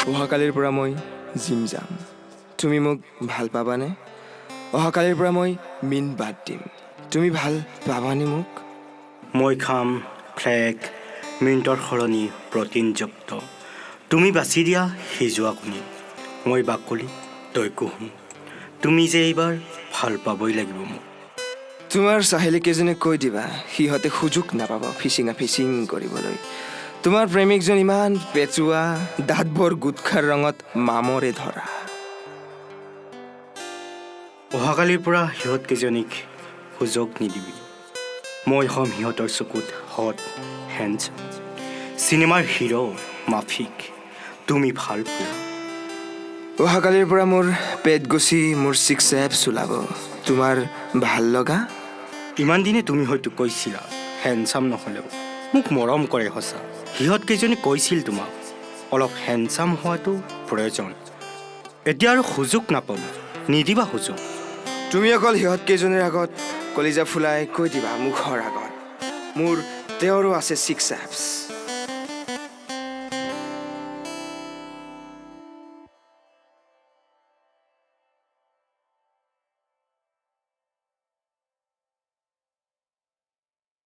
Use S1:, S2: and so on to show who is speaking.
S1: অহাকালিৰ পৰা মই জিম যাম তুমি মোক ভাল পাবানে অহাকালিৰ পৰা মই মিন বাদ দিম তুমি ভাল পাবানে মোক
S2: মই খাম ফ্লেক মিণ্টৰ সলনি প্ৰটিনযুক্ত তুমি বাছি দিয়া সিজোৱা কণী মই বাকলি তই কুহুম তুমি যে এইবাৰ ভাল পাবই লাগিব মোক
S1: তোমাৰ চাহেলীকেইজনে কৈ দিবা সিহঁতে সুযোগ নাপাব ফিচিং কৰিবলৈ তোমাৰ প্ৰেমিকজন ইমান পেচুৱা দাঁতবোৰ গুটখাৰ ৰঙত মামৰে ধৰা
S2: অহাকালিৰ পৰা সিহঁতকেইজনীক সুযোগ নিদিবি মই হ'ম সিহঁতৰ চকুত হট হেণ্ডছম চিনেমাৰ হিৰো মাফিক তুমি ভাল পোৱা
S1: অহাকালিৰ পৰা মোৰ পেট গুচি মোৰ ছিক্স এপছ ওলাব তোমাৰ ভাল লগা
S2: ইমান দিনে তুমি হয়তো কৈছিলা হেণ্ডছাম নহ'লেও মোক মৰম কৰে সঁচা সিহঁতকেইজনী কৈছিল তোমাক অলপ হেণ্ডছাম হোৱাটো প্ৰয়োজন এতিয়া আৰু সুযোগ নাপাব নিদিবা সুযোগ
S1: তুমি অকল সিহঁতকেইজনীৰ আগত কলিজা ফুলাই কৈ দিবা মুখৰ আগত মোৰ তেওঁৰো আছে ছিক্স এপছ